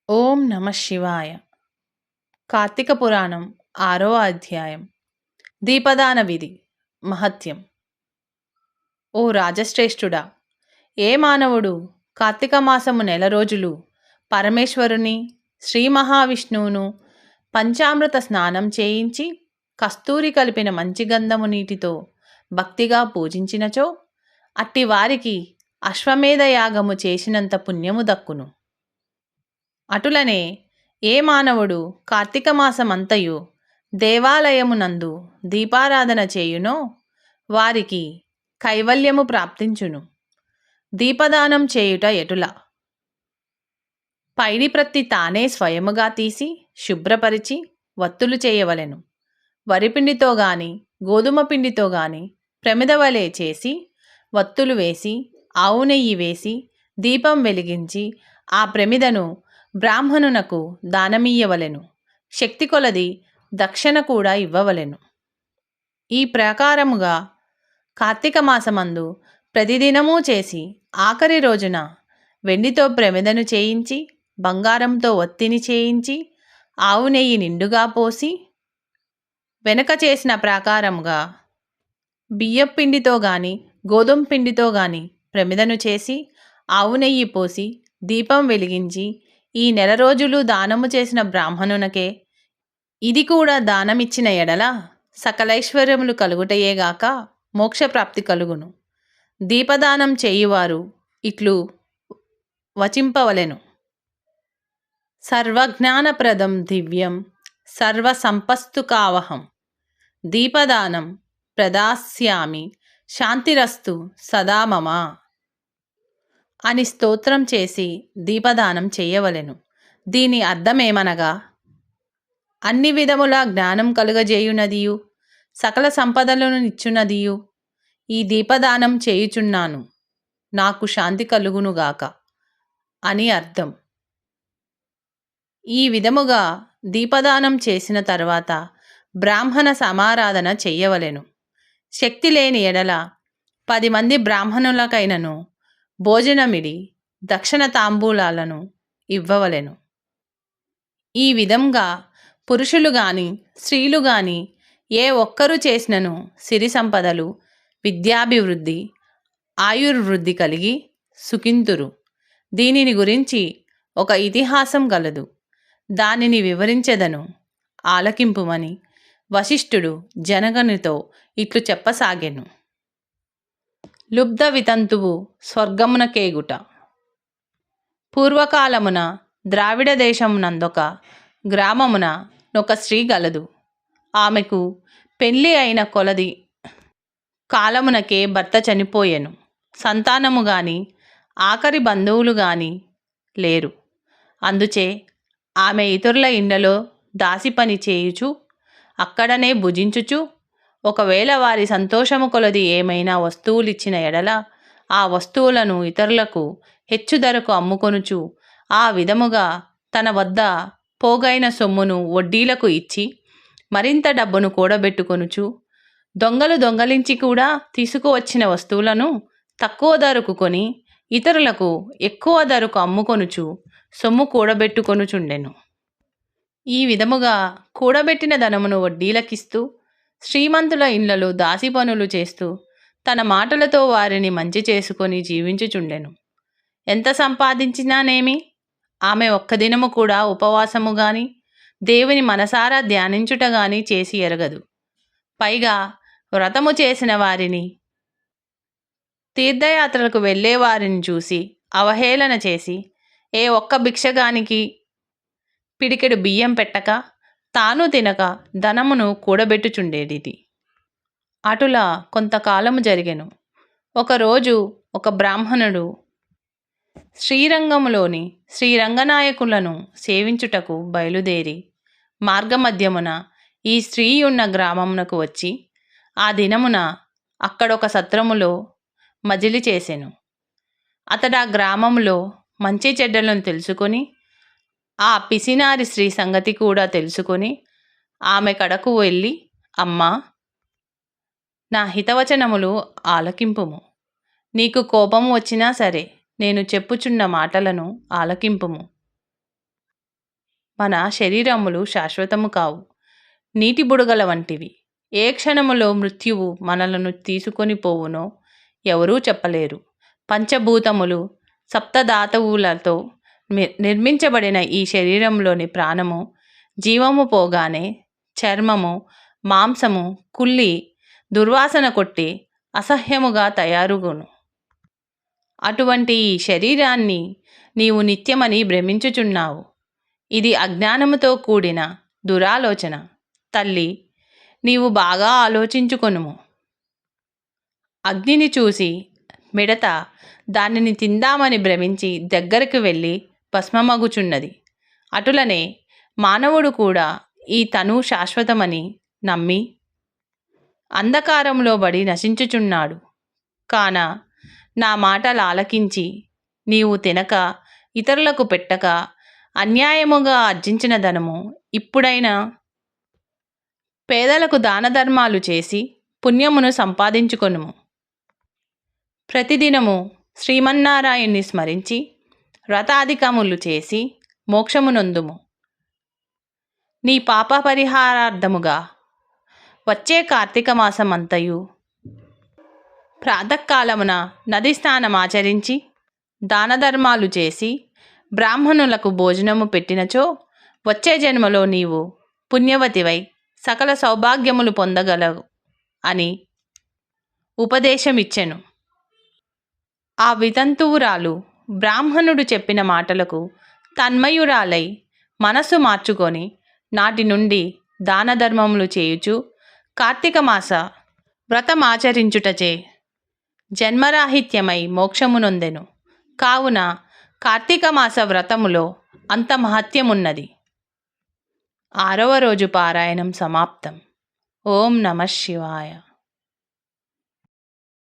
ఓం నమ శివాయ. కార్తీక పురాణం 6వ అధ్యాయం. దీపదాన విధి మహత్యం. ఓ రాజశ్రేష్ఠుడా, ఏ మానవుడు కార్తీక మాసము నెల రోజులు పరమేశ్వరుని శ్రీ మహావిష్ణువును పంచామృత స్నానం చేయించి కస్తూరి కలిపిన మంచి గంధము నీటితో భక్తిగా పూజించినచో అట్టి వారికి అశ్వమేధ యాగము చేసినంత పుణ్యము దక్కును. అటులనే ఏ మానవుడు కార్తీక మాసమంతయు దేవాలయమునందు దీపారాధన చేయునో వారికి కైవల్యము ప్రాప్తించును. దీపదానం చేయుట ఎటుల? పైడి ప్రత్తి తానే స్వయముగా తీసి శుభ్రపరిచి వత్తులు చేయవలెను. వరిపిండితో గాని గోధుమ పిండితో గాని ప్రమిదవలే చేసి వత్తులు వేసి ఆవు నెయ్యి వేసి దీపం వెలిగించి ఆ ప్రమిదను బ్రాహ్మణునకు దానమియ్యవలెను. శక్తి కొలది దక్షిణ కూడా ఇవ్వవలెను. ఈ ప్రకారముగా కార్తీక మాసమందు ప్రతిదినమూ చేసి ఆఖరి రోజున వెండితో ప్రమిదను చేయించి బంగారంతో ఒత్తిని చేయించి ఆవు నెయ్యి నిండుగా పోసి వెనక చేసిన ప్రకారముగా బియ్యం పిండితో గాని గోధుమ పిండితో గాని ప్రమిదను చేసి ఆవు నెయ్యి పోసి దీపం వెలిగించి ఈ నెల రోజులు దానము చేసిన బ్రాహ్మణునకే ఇది కూడా దానమిచ్చిన ఎడల సకలైశ్వర్యములు కలుగుటయేగాక మోక్షప్రాప్తి కలుగును. దీపదానం చేయువారు ఇట్లు వచింపవలెను. సర్వజ్ఞానప్రదం దివ్యం సర్వసంపస్తుకావహం దీపదానం ప్రదాస్యామి శాంతిరస్తు సదా మమ అని స్తోత్రం చేసి దీపదానం చేయవలెను. దీని అర్థమేమనగా, అన్ని విధముల జ్ఞానం కలుగజేయునదియు సకల సంపదలను నిచ్చునదియు ఈ దీపదానం చేయుచున్నాను, నాకు శాంతి కలుగునుగాక అని అర్థం. ఈ విధముగా దీపదానం చేసిన తర్వాత బ్రాహ్మణ సమారాధన చెయ్యవలెను. శక్తి లేని ఎడల 10 మంది బ్రాహ్మణులకైనను భోజనమిడి దక్షిణ తాంబూలాలను ఇవ్వవలెను. ఈ విధంగా పురుషులు గాని స్త్రీలు గాని ఏ ఒక్కరు చేసినను సిరి సంపదలు విద్యాభివృద్ధి ఆయుర్వృద్ధి కలిగి సుఖింతురు. దీనిని గురించి ఒక ఇతిహాసం గలదు, దానిని వివరించెదను, ఆలకింపుమని వశిష్ఠుడు జనకునితో ఇట్లు చెప్పసాగెను. లుబ్ధ వితంతువు స్వర్గమునకేగుట. పూర్వకాలమున ద్రావిడ దేశమునందొక గ్రామమున ఒక స్త్రీ గలదు. ఆమెకు పెళ్లి అయిన కొలది కాలమునకే భర్త చనిపోయెను. సంతానము గాని ఆఖరి బంధువులు గాని లేరు. అందుచే ఆమె ఇతరుల ఇండ్లలో దాసి పని చేయుచు అక్కడనే భుజించుచు ఒకవేళ వారి సంతోషము కొలది ఏమైనా వస్తువులిచ్చిన ఎడల ఆ వస్తువులను ఇతరులకు హెచ్చు ధరకు అమ్ముకొనుచు ఆ విధముగా తన వద్ద పోగైన సొమ్మును వడ్డీలకు ఇచ్చి మరింత డబ్బును కూడబెట్టుకొనుచు దొంగలు దొంగలించి కూడా తీసుకువచ్చిన వస్తువులను తక్కువ ధరకు కొని ఇతరులకు ఎక్కువ ధరకు అమ్ముకొనుచు సొమ్ము కూడబెట్టుకొనుచుండెను. ఈ విధముగా కూడబెట్టిన ధనమును వడ్డీలకిస్తూ శ్రీమంతుల ఇండ్లలో దాసి పనులు చేస్తూ తన మాటలతో వారిని మంచి చేసుకొని జీవించుచుండెను. ఎంత సంపాదించినానేమి, ఆమె ఒక్క దినము కూడా ఉపవాసము గాని దేవుని మనసారా ధ్యానించుట గాని చేసి ఎరగదు. పైగా వ్రతము చేసిన వారిని తీర్థయాత్రలకు వెళ్ళే వారిని చూసి అవహేళన చేసి ఏ ఒక్క భిక్షగానికి పిడికెడు బియ్యం పెట్టక తాను తినక ధనమును కూడబెట్టుచుండేది. అటులా కొంతకాలము జరిగెను. ఒకరోజు ఒక బ్రాహ్మణుడు శ్రీరంగములోని శ్రీరంగనాయకులను సేవించుటకు బయలుదేరి మార్గమధ్యమున ఈ స్త్రీ ఉన్న గ్రామమునకు వచ్చి ఆ దినమున అక్కడొక సత్రములో మజిలి చేసెను. అతడా గ్రామంలో మంచి చెడ్డలను తెలుసుకొని ఆ పిసినారి స్త్రీ సంగతి కూడా తెలుసుకొని ఆమె కడకు వెళ్ళి, అమ్మా, నా హితవచనములు ఆలకింపుము. నీకు కోపము వచ్చినా సరే నేను చెప్పుచున్న మాటలను ఆలకింపుము. మన శరీరములు శాశ్వతము కావు, నీటి బుడగల వంటివి. ఏ క్షణములో మృత్యువు మనలను తీసుకొని పోవునో ఎవరూ చెప్పలేరు. పంచభూతములు సప్తధాతువులతో నిర్మించబడిన ఈ శరీరంలోని ప్రాణము జీవము పోగానే చర్మము మాంసము కుళ్ళి దుర్వాసన కొట్టి అసహ్యముగా తయారుగును. అటువంటి ఈ శరీరాన్ని నీవు నిత్యమని భ్రమించుచున్నావు. ఇది అజ్ఞానముతో కూడిన దురాలోచన. తల్లి, నీవు బాగా ఆలోచించుకొనుము. అగ్నిని చూసి మిడత దానిని తిందామని భ్రమించి దగ్గరకు వెళ్ళి భస్మమగుచున్నది. అటులనే మానవుడు కూడా ఈ తను శాశ్వతమని నమ్మి అంధకారంలో బడి నశించుచున్నాడు. కాన నా మాటలు ఆలకించి నీవు తినక ఇతరులకు పెట్టక అన్యాయముగా ఆర్జించిన ధనము ఇప్పుడైనా పేదలకు దానధర్మాలు చేసి పుణ్యమును సంపాదించుకొనుము. ప్రతిదినము శ్రీమన్నారాయణ్ణి స్మరించి వ్రతాధికములు చేసి మోక్షమునొందుము. నీ పాప పరిహారార్థముగా వచ్చే కార్తీక మాసమంతయు ప్రాతకాలమున నది స్నానమాచరించి దానధర్మాలు చేసి బ్రాహ్మణులకు భోజనము పెట్టినచో వచ్చే జన్మలో నీవు పుణ్యవతివై సకల సౌభాగ్యములు పొందగలవు అని ఉపదేశమిచ్చెను. ఆ వితంతువురాలు బ్రాహ్మణుడు చెప్పిన మాటలకు తన్మయురాలై మనస్సు మార్చుకొని నాటి నుండి దానధర్మములు చేయుచు కార్తీక మాస వ్రతమాచరించుటచే జన్మరాహిత్యమై మోక్షమునొందెను. కావున కార్తీక మాస వ్రతములో అంత మహత్యమున్నది. 6వ రోజు పారాయణం సమాప్తం. ఓం నమః శివాయ.